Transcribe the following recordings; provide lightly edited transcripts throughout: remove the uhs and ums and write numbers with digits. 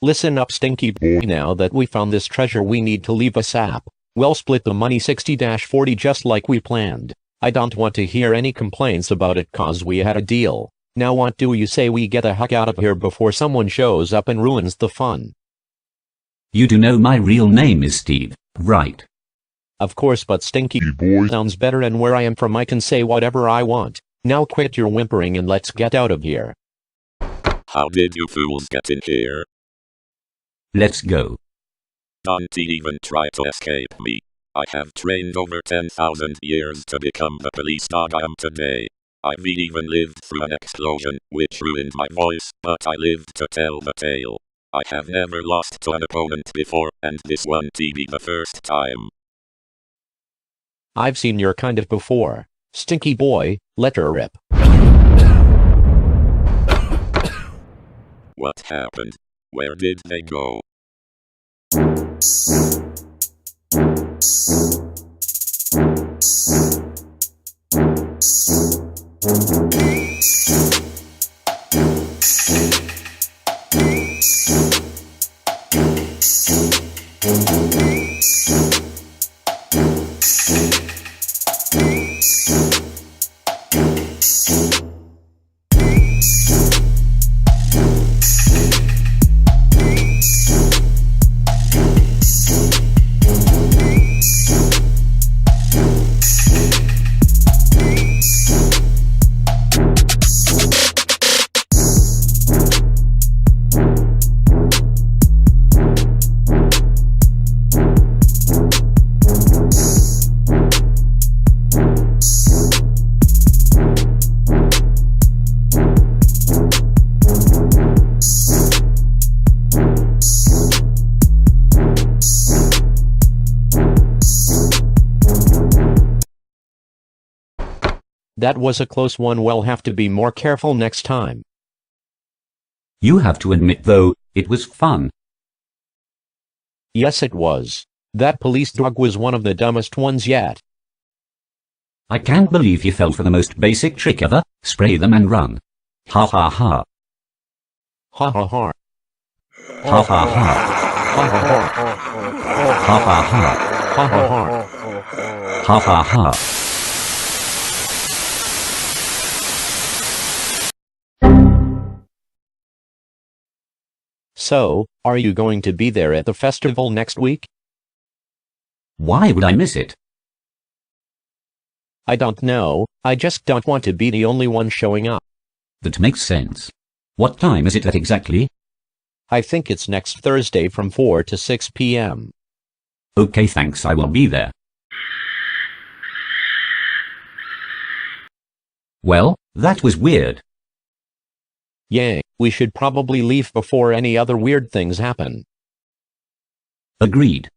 Listen up, Stinky Boy. Now that we found this treasure, we need to leave ASAP. We'll split the money 60-40 just like we planned. I don't want to hear any complaints about it cause we had a deal. Now what do you say we get the heck out of here before someone shows up and ruins the fun? You do know my real name is Steve, right? Of course, but Stinky Boy sounds better, and where I am from I can say whatever I want. Now quit your whimpering and let's get out of here. How did you fools get in here? Let's go. Don't even try to escape me. I have trained over 10,000 years to become the police dog I am today. I've even lived through an explosion, which ruined my voice, but I lived to tell the tale. I have never lost to an opponent before, and this won't be the first time. I've seen your kind of before. Stinky Boy, let her rip. What happened? Where did they go? That was a close one. We'll have to be more careful next time. You have to admit though, it was fun. Yes, it was. That police dog was one of the dumbest ones yet. I can't believe you fell for the most basic trick ever, spray them and run. Ha ha ha. Ha ha ha. Ha ha ha. Ha ha ha. Ha ha ha. Ha ha ha. Ha ha ha. So, are you going to be there at the festival next week? Why would I miss it? I don't know, I just don't want to be the only one showing up. That makes sense. What time is it at exactly? I think it's next Thursday from 4 to 6 p.m. Okay, thanks, I will be there. Well, that was weird. Yeah, we should probably leave before any other weird things happen. Agreed.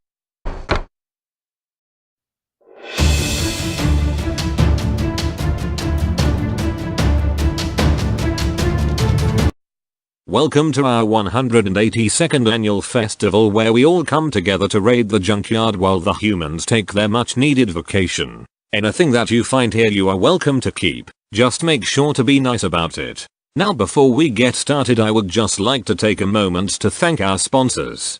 Welcome to our 182nd annual festival, where we all come together to raid the junkyard while the humans take their much needed vacation. Anything that you find here you are welcome to keep, just make sure to be nice about it. Now before we get started, I would just like to take a moment to thank our sponsors.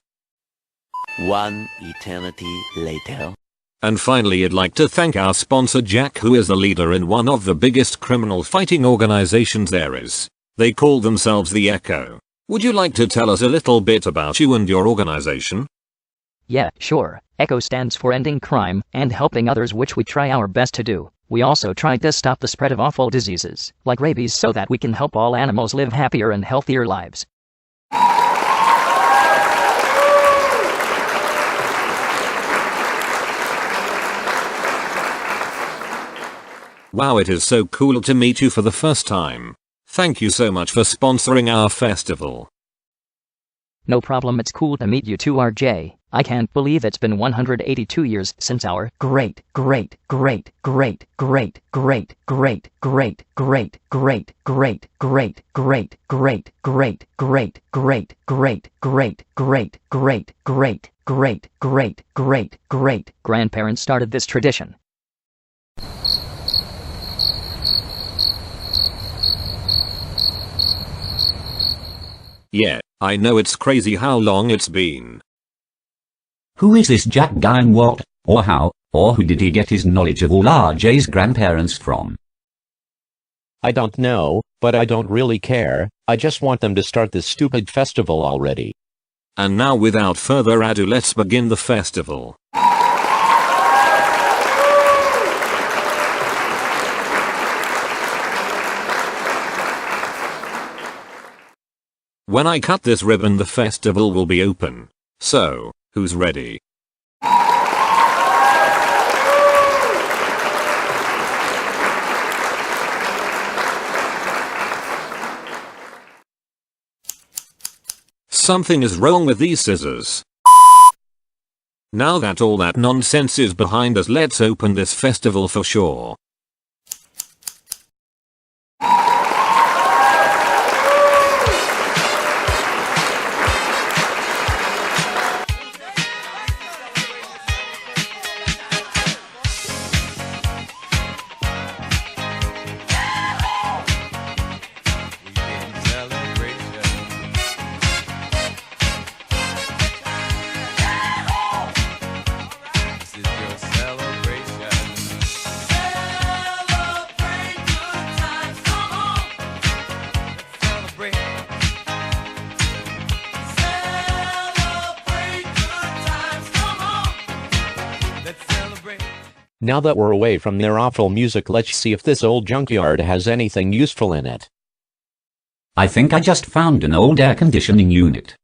One eternity later. And finally, I'd like to thank our sponsor Jack, who is the leader in one of the biggest criminal fighting organizations there is. They call themselves the Echo. Would you like to tell us a little bit about you and your organization? Yeah, sure. ECHO stands for Ending Crime and Helping Others, which we try our best to do. We also try to stop the spread of awful diseases, like rabies, so that we can help all animals live happier and healthier lives. Wow, it is so cool to meet you for the first time. Thank you so much for sponsoring our festival. No problem, it's cool to meet you too, RJ. I can't believe it's been 182 years since our great grandparents started this tradition. Yeah, I know it's crazy how long it's been. Who is this Jack guy and what, or how, or who did he get his knowledge of all RJ's grandparents from? I don't know, but I don't really care. I just want them to start this stupid festival already. And now without further ado, let's begin the festival. When I cut this ribbon, the festival will be open. So, who's ready? Something is wrong with these scissors. Now that all that nonsense is behind us, let's open this festival for sure. Now that we're away from their awful music, let's see if this old junkyard has anything useful in it. I think I just found an old air conditioning unit.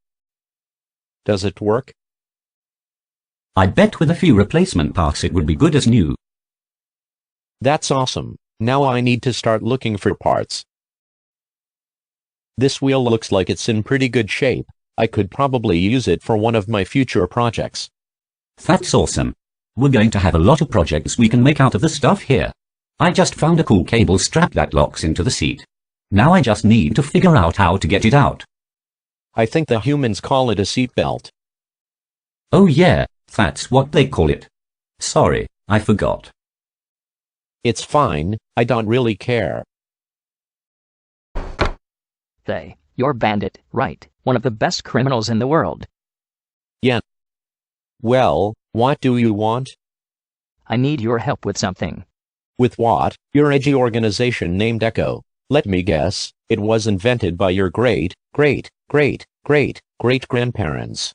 Does it work? I bet with a few replacement parts it would be good as new. That's awesome. Now I need to start looking for parts. This wheel looks like it's in pretty good shape. I could probably use it for one of my future projects. That's awesome. We're going to have a lot of projects we can make out of the stuff here. I just found a cool cable strap that locks into the seat. Now I just need to figure out how to get it out. I think the humans call it a seatbelt. Oh yeah, that's what they call it. Sorry, I forgot. It's fine, I don't really care. You're Bandit, right? One of the best criminals in the world. Yeah. Well, what do you want? I need your help with something. With what? Your edgy organization named Echo. Let me guess, it was invented by your great-great-great-great-great-grandparents.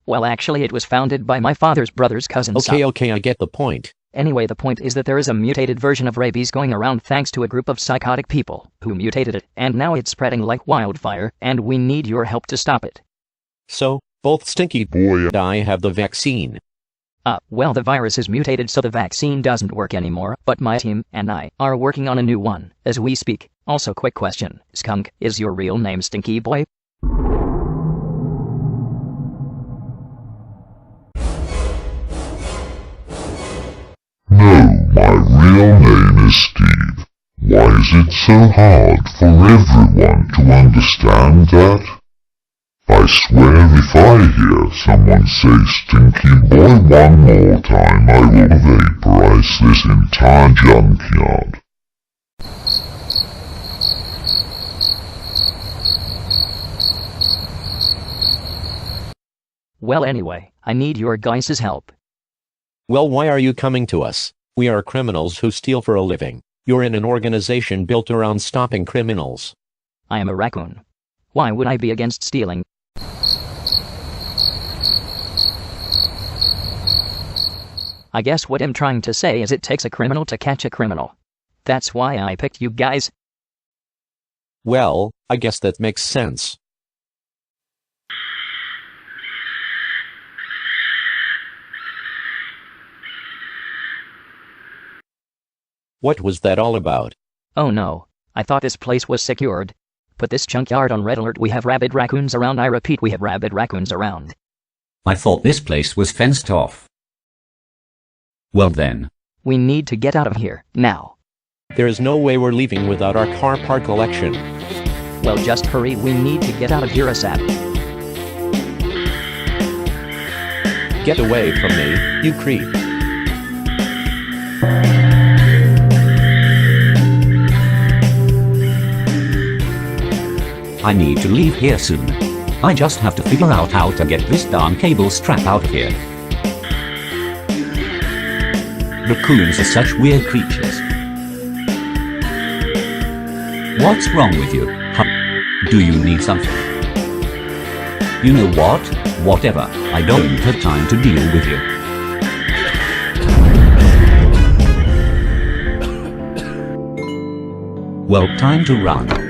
Well, actually it was founded by my father's brother's cousin. Okay, I get the point. Anyway, the point is that there is a mutated version of rabies going around thanks to a group of psychotic people who mutated it, and now it's spreading like wildfire, and we need your help to stop it. So, both Stinky Boy and I have the vaccine. Well, the virus is mutated, so the vaccine doesn't work anymore, but my team and I are working on a new one as we speak. Also, quick question, Skunk, is your real name Stinky Boy? No, my real name is Steve. Why is it so hard for everyone to understand that? I swear if I hear someone say Stinky Boy one more time, I will vaporize this entire junkyard. Well, anyway, I need your guys' help. Well, why are you coming to us? We are criminals who steal for a living. You're in an organization built around stopping criminals. I am a raccoon. Why would I be against stealing? I guess what I'm trying to say is it takes a criminal to catch a criminal. That's why I picked you guys. Well, I guess that makes sense. What was that all about? Oh no, I thought this place was secured. Put this junkyard on red alert. We have rabid raccoons around. I repeat, we have rabid raccoons around. I thought this place was fenced off. Well then. We need to get out of here, now. There is no way we're leaving without our car part collection. Well, just hurry, we need to get out of here ASAP. Get away from me, you creep. I need to leave here soon. I just have to figure out how to get this darn cable strap out of here. Raccoons are such weird creatures. What's wrong with you? Do you need something? You know what? Whatever. I don't have time to deal with you. Well, time to run.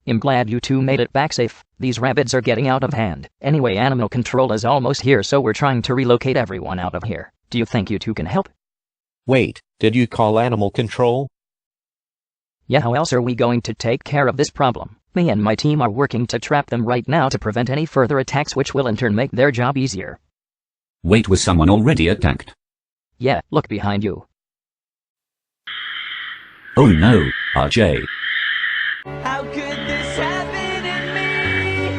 I'm glad you two made it back safe. These rabbits are getting out of hand. Anyway, animal control is almost here, so we're trying to relocate everyone out of here. Do you think you two can help? Wait, did you call animal control? Yeah, how else are we going to take care of this problem? Me and my team are working to trap them right now to prevent any further attacks, which will in turn make their job easier. Wait, was someone already attacked? Yeah, look behind you. Oh no, RJ. How could this happen to me?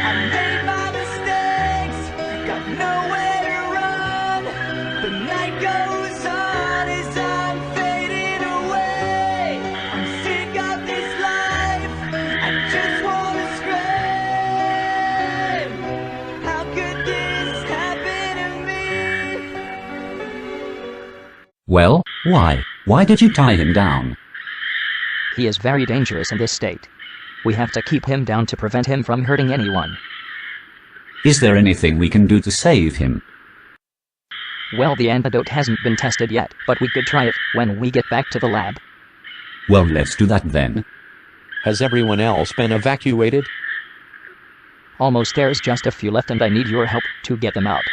I made my mistakes, got nowhere to run. The night goes on as I'm fading away. I'm sick of this life, I just wanna scream. How could this happen to me? Well, why? Why did you tie him down? He is very dangerous in this state. We have to keep him down to prevent him from hurting anyone. Is there anything we can do to save him? Well, the antidote hasn't been tested yet, but we could try it when we get back to the lab. Well, let's do that then. Has everyone else been evacuated? Almost. There's just a few left and I need your help to get them out.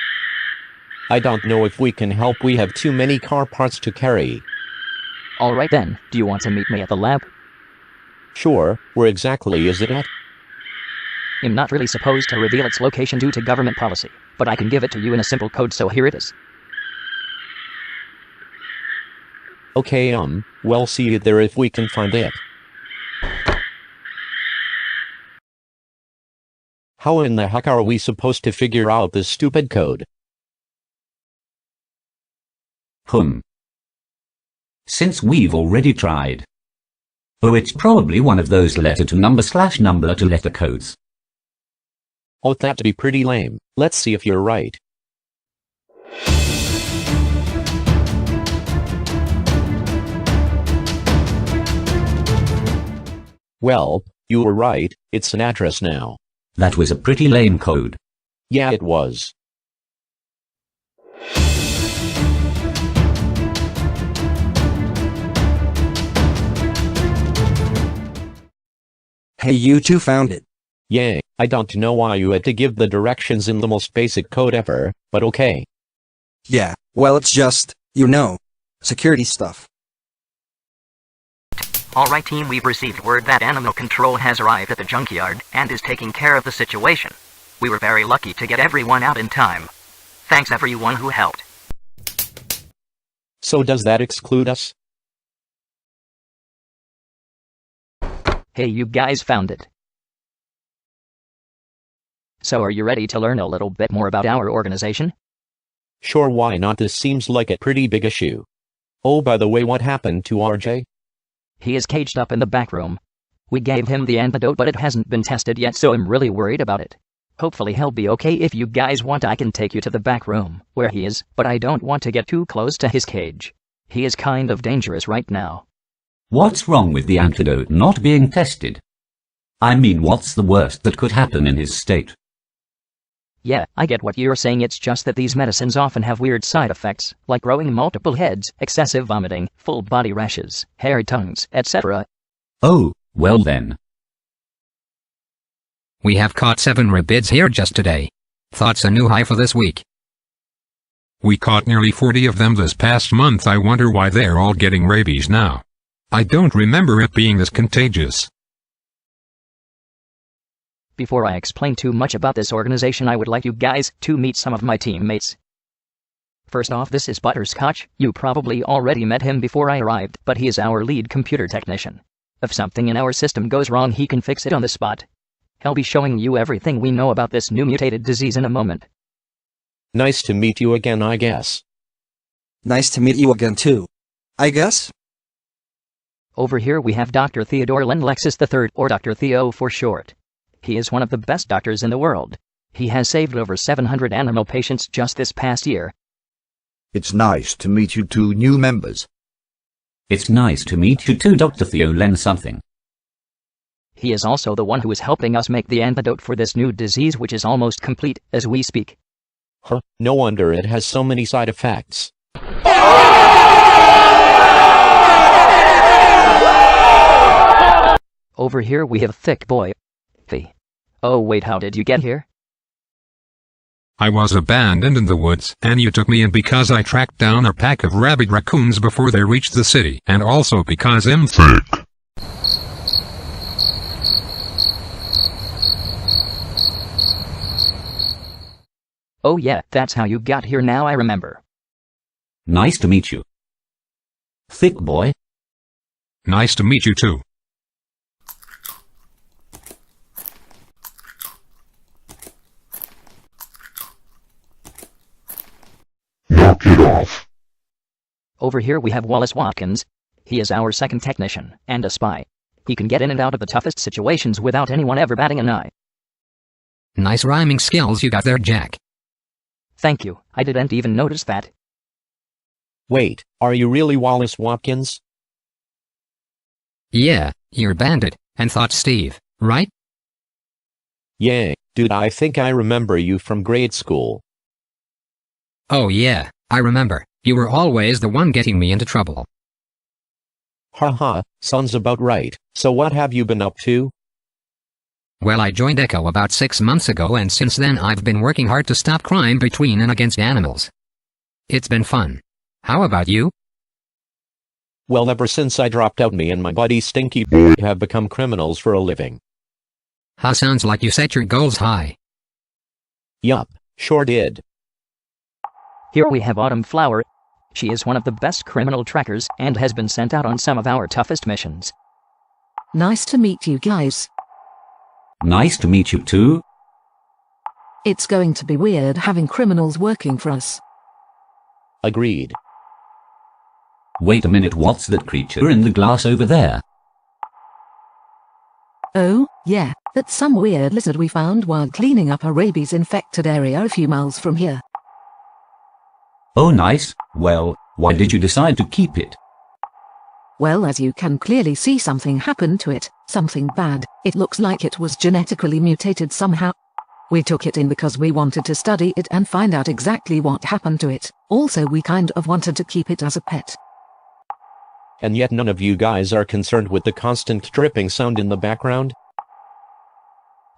I don't know if we can help. We have too many car parts to carry. Alright then, do you want to meet me at the lab? Sure, where exactly is it at? I'm not really supposed to reveal its location due to government policy, but I can give it to you in a simple code, so here it is. Okay, we'll see you there if we can find it. How in the heck are we supposed to figure out this stupid code? Since we've already tried. Oh, it's probably one of those letter to number / number to letter codes. Oh, that'd be pretty lame. Let's see if you're right. Well, you were right, it's an address now. That was a pretty lame code. Yeah, it was. Hey, you two found it. Yay, I don't know why you had to give the directions in the most basic code ever, but okay. Yeah, well, it's just, you know, security stuff. Alright team, we've received word that animal control has arrived at the junkyard and is taking care of the situation. We were very lucky to get everyone out in time. Thanks everyone who helped. So does that exclude us? Hey, you guys found it. So are you ready to learn a little bit more about our organization? Sure, why not? This seems like a pretty big issue. Oh, by the way, what happened to RJ? He is caged up in the back room. We gave him the antidote, but it hasn't been tested yet, so I'm really worried about it. Hopefully he'll be okay. If you guys want, I can take you to the back room, where he is, but I don't want to get too close to his cage. He is kind of dangerous right now. What's wrong with the antidote not being tested? I mean, what's the worst that could happen in his state? Yeah, I get what you're saying. It's just that these medicines often have weird side effects, like growing multiple heads, excessive vomiting, full body rashes, hairy tongues, etc. Oh, well then. We have caught 7 rabids here just today. Thoughts a new high for this week. We caught nearly 40 of them this past month. I wonder why they're all getting rabies now. I don't remember it being this contagious. Before I explain too much about this organization, I would like you guys to meet some of my teammates. First off, this is Butterscotch. You probably already met him before I arrived, but he is our lead computer technician. If something in our system goes wrong, he can fix it on the spot. He'll be showing you everything we know about this new mutated disease in a moment. Nice to meet you again, I guess. Nice to meet you again too, I guess? Over here we have Dr. Theodore Lenlexus III, or Dr. Theo for short. He is one of the best doctors in the world. He has saved over 700 animal patients just this past year. It's nice to meet you two new members. It's nice to meet you too, Dr. Theo Len something. He is also the one who is helping us make the antidote for this new disease, which is almost complete as we speak. Huh, no wonder it has so many side effects. Over here we have Thick Boy. Oh wait, how did you get here? I was abandoned in the woods, and you took me in because I tracked down a pack of rabid raccoons before they reached the city, and also because I'm thick. Oh yeah, that's how you got here, now I remember. Nice to meet you. Thick Boy. Nice to meet you too. Knock it off. Over here we have Wallace Watkins. He is our second technician, and a spy. He can get in and out of the toughest situations without anyone ever batting an eye. Nice rhyming skills you got there, Jack. Thank you, I didn't even notice that. Wait, are you really Wallace Watkins? Yeah, you're Bandit, and Thought Steve, right? Yeah, dude, I think I remember you from grade school. Oh yeah, I remember. You were always the one getting me into trouble. Haha, sounds about right. So what have you been up to? Well, I joined Echo about 6 months ago, and since then I've been working hard to stop crime between and against animals. It's been fun. How about you? Well, ever since I dropped out, me and my buddy Stinky Boy have become criminals for a living. Sounds like you set your goals high. Yup, sure did. Here we have Autumn Flower. She is one of the best criminal trackers and has been sent out on some of our toughest missions. Nice to meet you guys. Nice to meet you too. It's going to be weird having criminals working for us. Agreed. Wait a minute, what's that creature in the glass over there? Oh, yeah, that's some weird lizard we found while cleaning up a rabies-infected area a few miles from here. Oh nice, well, why did you decide to keep it? Well, as you can clearly see, something happened to it, something bad. It looks like it was genetically mutated somehow. We took it in because we wanted to study it and find out exactly what happened to it. Also, we kind of wanted to keep it as a pet. And yet none of you guys are concerned with the constant dripping sound in the background?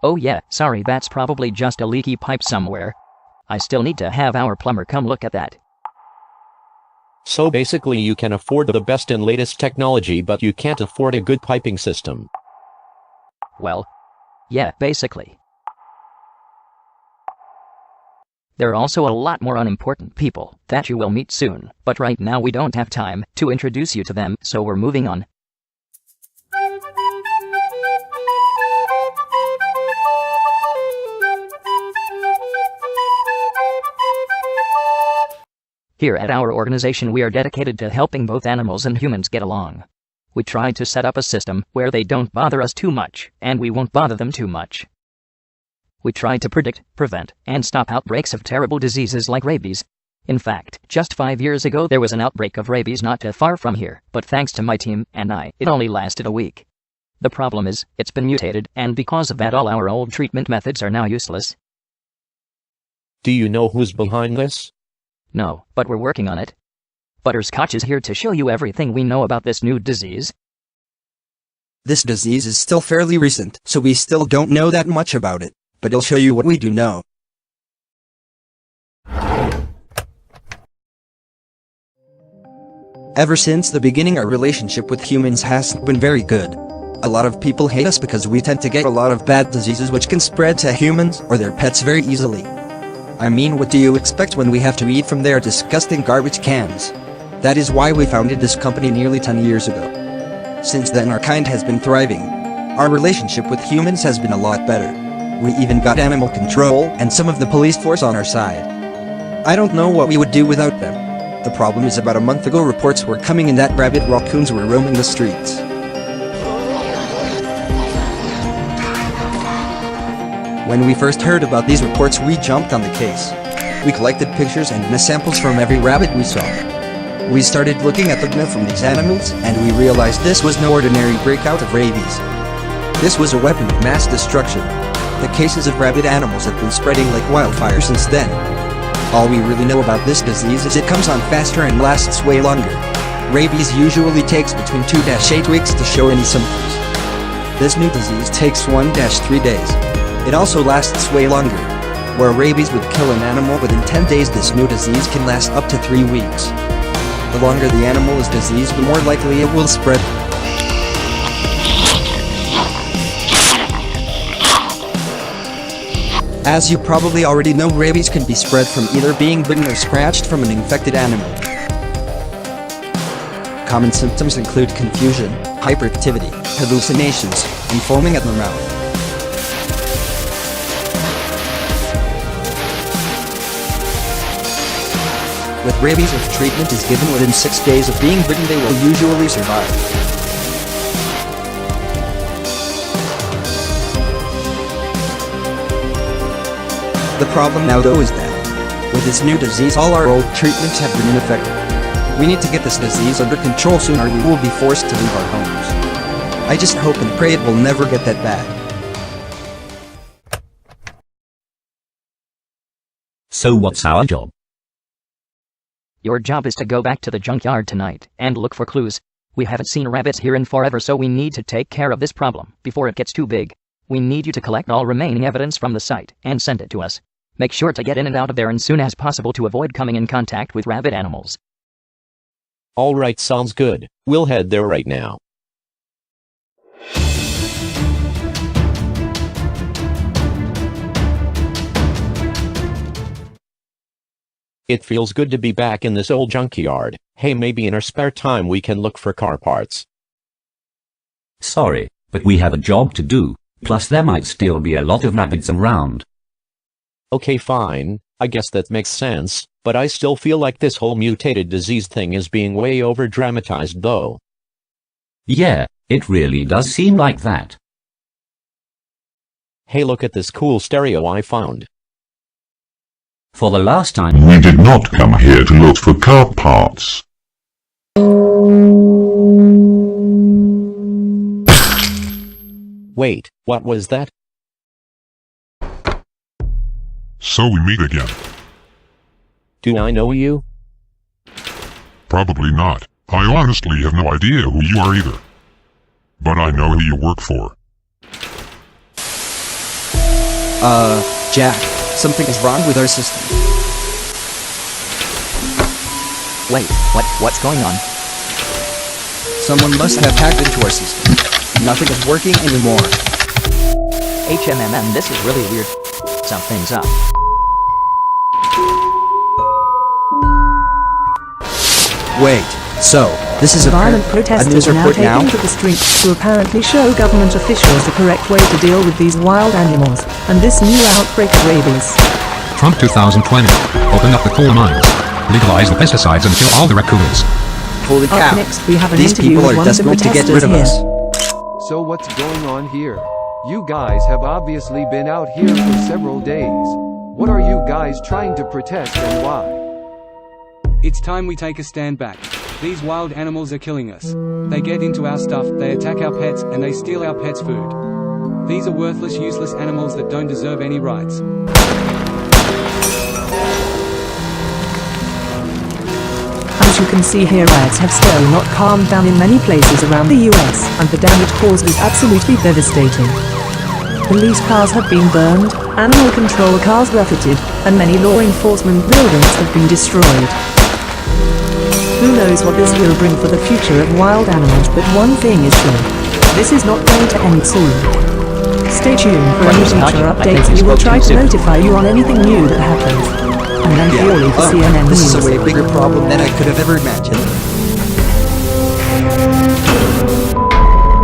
Oh yeah, sorry, that's probably just a leaky pipe somewhere. I still need to have our plumber come look at that. So basically you can afford the best and latest technology, but you can't afford a good piping system. Well, yeah, basically. There are also a lot more unimportant people that you will meet soon, but right now we don't have time to introduce you to them, so we're moving on. Here at our organization, we are dedicated to helping both animals and humans get along. We try to set up a system where they don't bother us too much, and we won't bother them too much. We try to predict, prevent, and stop outbreaks of terrible diseases like rabies. In fact, just 5 years ago there was an outbreak of rabies not too far from here, but thanks to my team and I, it only lasted a week. The problem is, it's been mutated, and because of that all our old treatment methods are now useless. Do you know who's behind this? No, but we're working on it. Butterscotch is here to show you everything we know about this new disease. This disease is still fairly recent, so we still don't know that much about it, but he'll show you what we do know. Ever since the beginning, our relationship with humans hasn't been very good. A lot of people hate us because we tend to get a lot of bad diseases which can spread to humans or their pets very easily. I mean, what do you expect when we have to eat from their disgusting garbage cans? That is why we founded this company nearly 10 years ago. Since then our kind has been thriving. Our relationship with humans has been a lot better. We even got animal control and some of the police force on our side. I don't know what we would do without them. The problem is, about a month ago reports were coming in that rabid raccoons were roaming the streets. When we first heard about these reports, we jumped on the case. We collected pictures and samples from every rabbit we saw. We started looking at the data from these animals, and we realized this was no ordinary breakout of rabies. This was a weapon of mass destruction. The cases of rabid animals have been spreading like wildfire since then. All we really know about this disease is it comes on faster and lasts way longer. Rabies usually takes between 2-8 weeks to show any symptoms. This new disease takes 1-3 days. It also lasts way longer. Where rabies would kill an animal within 10 days, this new disease can last up to 3 weeks. The longer the animal is diseased, the more likely it will spread. As you probably already know, rabies can be spread from either being bitten or scratched from an infected animal. Common symptoms include confusion, hyperactivity, hallucinations, and foaming at the mouth. With rabies, if treatment is given within 6 days of being bitten, they will usually survive. The problem now though is that, with this new disease, all our old treatments have been ineffective. We need to get this disease under control soon, or we will be forced to leave our homes. I just hope and pray it will never get that bad. So what's our job? Your job is to go back to the junkyard tonight and look for clues. We haven't seen rabbits here in forever, so we need to take care of this problem before it gets too big. We need you to collect all remaining evidence from the site and send it to us. Make sure to get in and out of there as soon as possible to avoid coming in contact with rabid animals. Alright, sounds good. We'll head there right now. It feels good to be back in this old junkyard. Hey, maybe in our spare time we can look for car parts. Sorry, but we have a job to do. Plus there might still be a lot of rabbits around. Okay, fine. I guess that makes sense, but I still feel like this whole mutated disease thing is being way over-dramatized though. Yeah, it really does seem like that. Hey, look at this cool stereo I found. For the last time, We did not come here to look for car parts. Wait, what was that? So we meet again. Do I know you? Probably not. I honestly have no idea who you are either. But I know who you work for. Jack, something is wrong with our system. Wait, what's going on? Someone must have hacked into our system. Nothing is working anymore. This is really weird. Something's up. Wait, so, this is Violent a protesters news are now report now? taking to the streets to apparently show government officials the correct way to deal with these wild animals, and this new outbreak of rabies. Trump 2020. Open up the coal mines. Legalize the pesticides and kill all the raccoons. Holy cow. Up next we have an These interview people with are one of the desperate to get protesters rid of here. us. So what's going on here? You guys have obviously been out here for several days. What are you guys trying to protest and why? It's time we take a stand back. These wild animals are killing us. They get into our stuff, they attack our pets, and they steal our pets' food. These are worthless, useless animals that don't deserve any rights. As you can see here, riots have still not calmed down in many places around the US, and the damage caused is absolutely devastating. Police cars have been burned, animal control cars buffeted, and many law enforcement buildings have been destroyed. Who knows what this will bring for the future of wild animals, but one thing is sure. This is not going to end soon. Stay tuned for any future updates. We will try to notify you on anything new that happens. And then purely for CNN This News. is a way bigger problem than I could have ever imagined.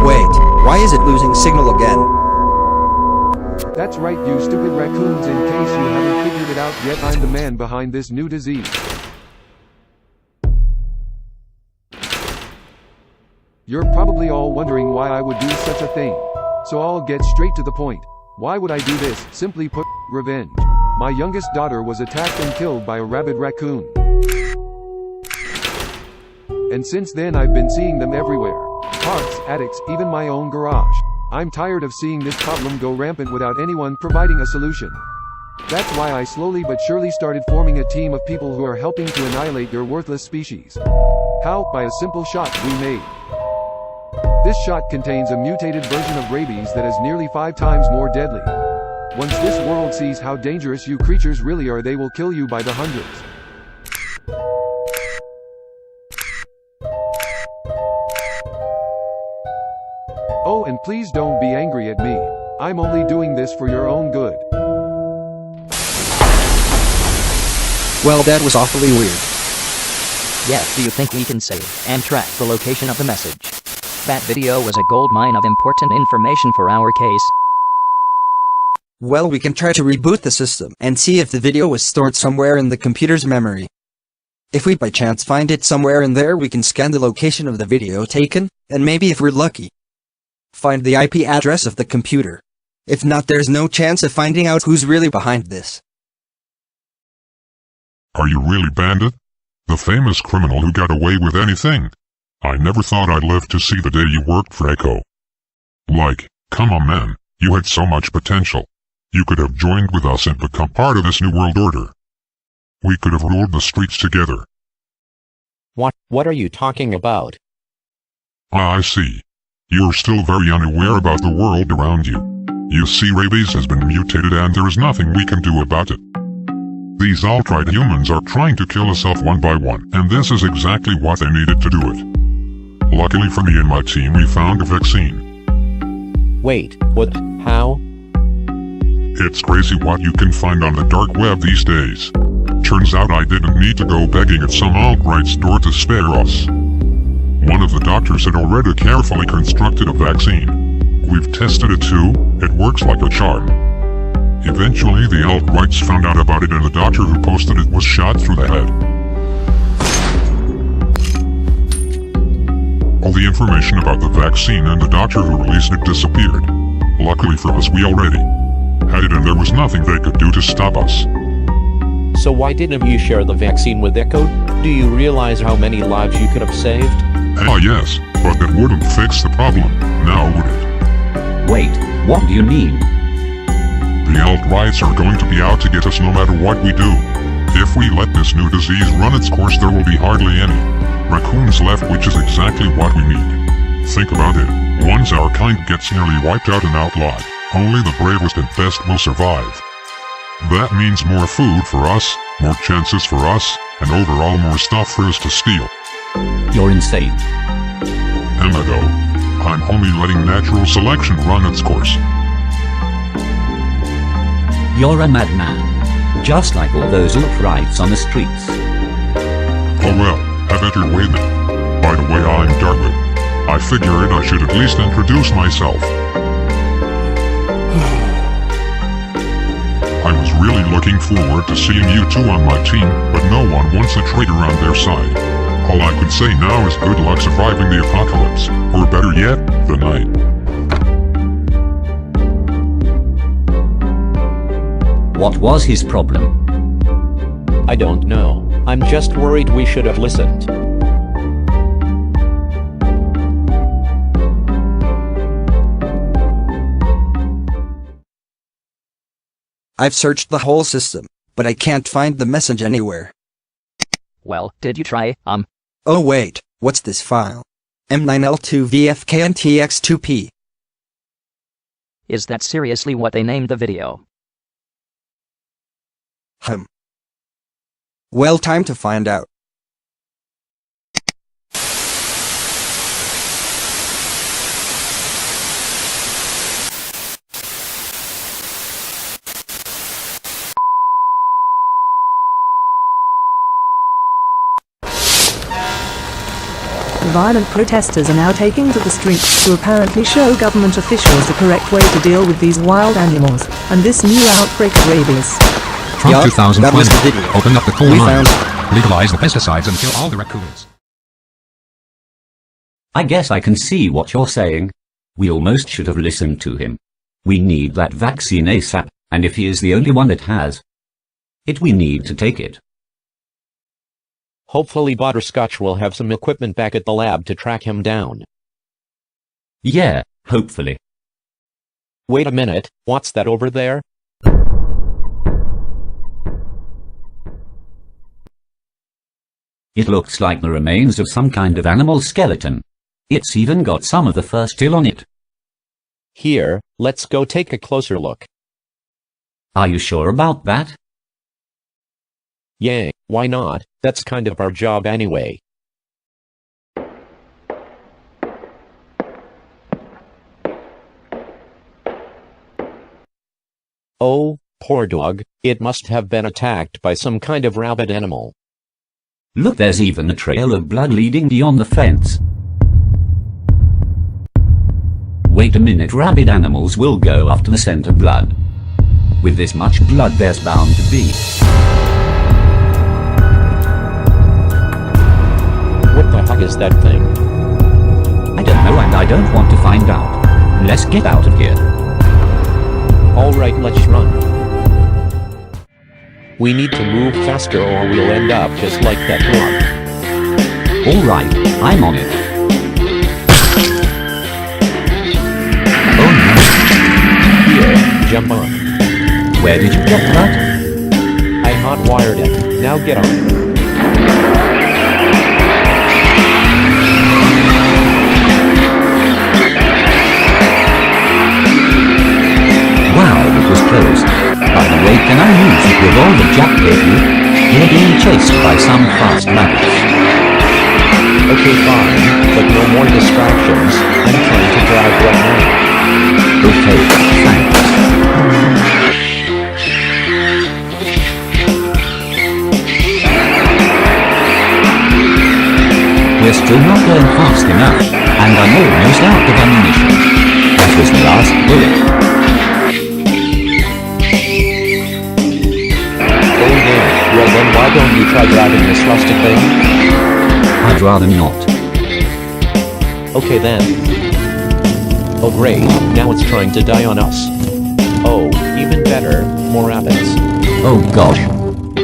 Wait, why is it losing signal again? That's right, you stupid raccoons. In case you haven't figured it out yet, I'm the man behind this new disease. You're probably all wondering why I would do such a thing. So I'll get straight to the point. Why would I do this? Simply put, revenge. My youngest daughter was attacked and killed by a rabid raccoon. And since then I've been seeing them everywhere. Parks, attics, even my own garage. I'm tired of seeing this problem go rampant without anyone providing a solution. That's why I slowly but surely started forming a team of people who are helping to annihilate your worthless species. How? By a simple shot we made. This shot contains a mutated version of rabies that is nearly 5 times more deadly. Once this world sees how dangerous you creatures really are, they will kill you by the hundreds. Oh, and please don't be angry at me. I'm only doing this for your own good. Well, that was awfully weird. Yeah, do you think we can save and track the location of the message? That video was a goldmine of important information for our case. Well, we can try to reboot the system and see if the video was stored somewhere in the computer's memory. If we by chance find it somewhere in there, we can scan the location of the video taken, and maybe if we're lucky, find the IP address of the computer. If not, there's no chance of finding out who's really behind this. Are you really Bandit? The famous criminal who got away with anything? I never thought I'd live to see the day you worked for Echo. Like, come on man, you had so much potential. You could have joined with us and become part of this new world order. We could have ruled the streets together. What are you talking about? Ah, I see. You're still very unaware about the world around you. You see, rabies has been mutated and there is nothing we can do about it. These alt-right humans are trying to kill us off one by one, and this is exactly what they needed to do it. Luckily for me and my team, we found a vaccine. Wait, what? How? It's crazy what you can find on the dark web these days. Turns out I didn't need to go begging at some alt-right store to spare us. One of the doctors had already carefully constructed a vaccine. We've tested it too, it works like a charm. Eventually the alt-rights found out about it and the doctor who posted it was shot through the head. All the information about the vaccine and the doctor who released it disappeared. Luckily for us, we already had it and there was nothing they could do to stop us. So why didn't you share the vaccine with Echo? Do you realize how many lives you could have saved? Ah yes, but that wouldn't fix the problem, now would it? Wait, what do you mean? The alt-rights are going to be out to get us no matter what we do. If we let this new disease run its course, there will be hardly any raccoons left, which is exactly what we need. Think about it. Once our kind gets nearly wiped out and outlawed, only the bravest and best will survive. That means more food for us, more chances for us, and overall more stuff for us to steal. You're insane. Emma though, I'm only letting natural selection run its course. You're a madman. Just like all those alt-rights on the streets. Oh well, have it your way then. By the way, I'm Darwin. I figured I should at least introduce myself. I was really looking forward to seeing you two on my team, but no one wants a traitor on their side. All I could say now is good luck surviving the apocalypse, or better yet, the night. What was his problem? I don't know. I'm just worried we should have listened. I've searched the whole system, but I can't find the message anywhere. Well, did you try, Oh wait, what's this file? M9L2VFKNTX2P. Is that seriously what they named the video? Well, time to find out. Violent protesters are now taking to the streets to apparently show government officials the correct way to deal with these wild animals and this new outbreak of rabies. Trump 2020. That was the video. Open up the coal We mines. found- Legalize the pesticides and kill all the raccoons. I guess I can see what you're saying. We almost should have listened to him. We need that vaccine ASAP, and if he is the only one that has it, we need to take it. Hopefully Butterscotch will have some equipment back at the lab to track him down. Yeah, hopefully. Wait a minute, what's that over there? It looks like the remains of some kind of animal skeleton. It's even got some of the fur still on it. Here, let's go take a closer look. Are you sure about that? Yeah, why not? That's kind of our job anyway. Oh, poor dog, it must have been attacked by some kind of rabid animal. Look, there's even a trail of blood leading beyond the fence. Wait a minute, rabid animals will go after the scent of blood. With this much blood, there's bound to be. What the heck is that thing? I don't know, and I don't want to find out. Let's get out of here. Alright, let's run. We need to move faster or we'll end up just like that dog. Alright, I'm on it. Oh no. Here, jump on. Where did you get that? I hot-wired it. Now get on. Wow, it was close. By the way, can I use it with all the Jack gave you? You're being chased by some fast rabbits. Okay, fine, but no more distractions. I'm trying to drive right now. Okay, thanks. We're still not going fast enough, and I'm almost out of ammunition. That was the last bullet. Well then why don't you try driving this rustic thing? I'd rather not. Okay then. Oh great, now it's trying to die on us. Oh, even better, more rabbits. Oh gosh.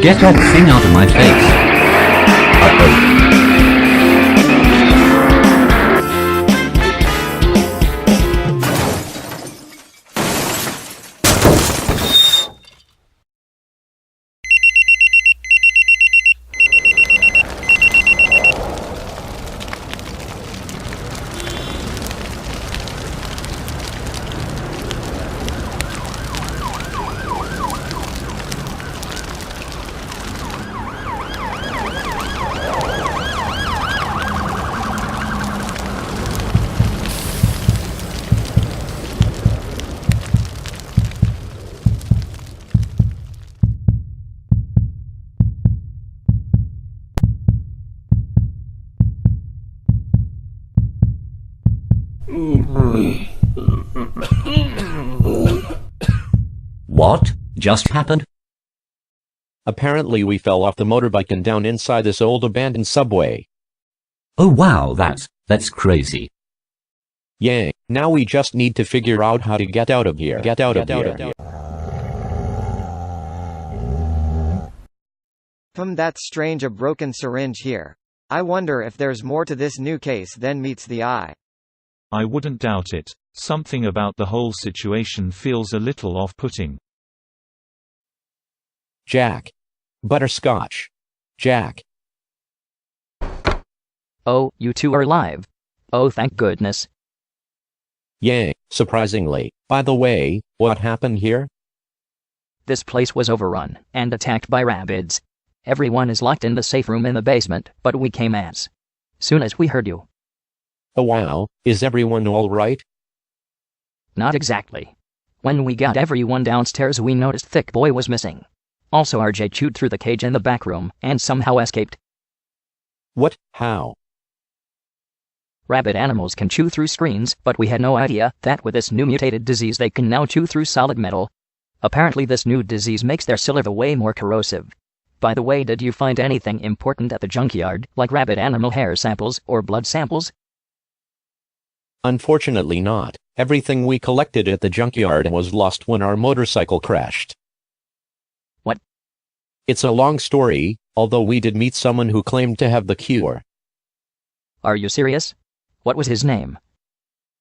Get that thing out of my face. Uh-oh. What just happened? Apparently we fell off the motorbike and down inside this old abandoned subway. Oh wow, that's crazy. Yeah, now we just need to figure out how to get out of here. Get out of here. That's strange, a broken syringe here. I wonder if there's more to this new case than meets the eye. I wouldn't doubt it. Something about the whole situation feels a little off-putting. Jack. Butterscotch. Jack. Oh, you two are alive. Oh, thank goodness. Yeah, surprisingly. By the way, what happened here? This place was overrun and attacked by rabids. Everyone is locked in the safe room in the basement, but we came as soon as we heard you. Oh wow, is everyone all right? Not exactly. When we got everyone downstairs, we noticed Thick Boy was missing. Also, RJ chewed through the cage in the back room and somehow escaped. What? How? Rabid animals can chew through screens, but we had no idea that with this new mutated disease they can now chew through solid metal. Apparently this new disease makes their saliva way more corrosive. By the way, did you find anything important at the junkyard, like rabid animal hair samples or blood samples? Unfortunately not. Everything we collected at the junkyard was lost when our motorcycle crashed. What? It's a long story, although we did meet someone who claimed to have the cure. Are you serious? What was his name?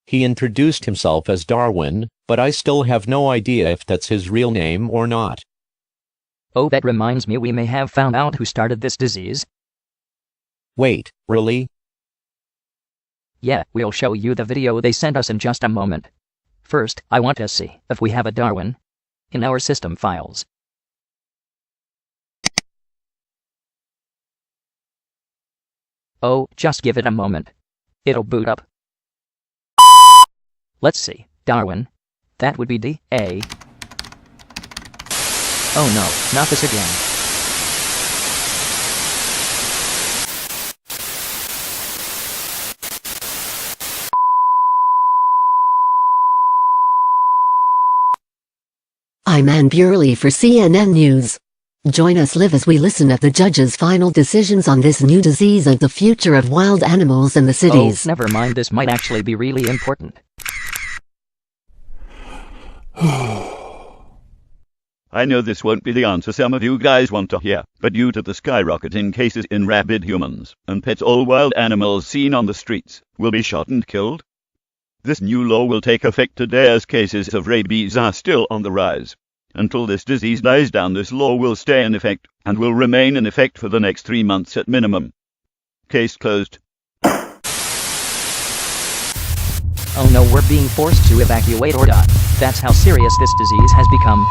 He introduced himself as Darwin, but I still have no idea if that's his real name or not. Oh, that reminds me, we may have found out who started this disease. Wait, really? Yeah, we'll show you the video they sent us in just a moment. First, I want to see if we have a Darwin in our system files. Oh, just give it a moment. It'll boot up. Let's see, Darwin. That would be D-A. Oh no, not this again. I'm Ann Burley for CNN News. Join us live as we listen at the judge's final decisions on this new disease and the future of wild animals in the cities. Oh, never mind, this might actually be really important. I know this won't be the answer some of you guys want to hear, but due to the skyrocketing cases in rabid humans and pets, all wild animals seen on the streets will be shot and killed. This new law will take effect today as cases of rabies are still on the rise. Until this disease dies down, this law will stay in effect and will remain in effect for the next 3 months at minimum. Case closed. Oh no, we're being forced to evacuate or die. That's how serious this disease has become.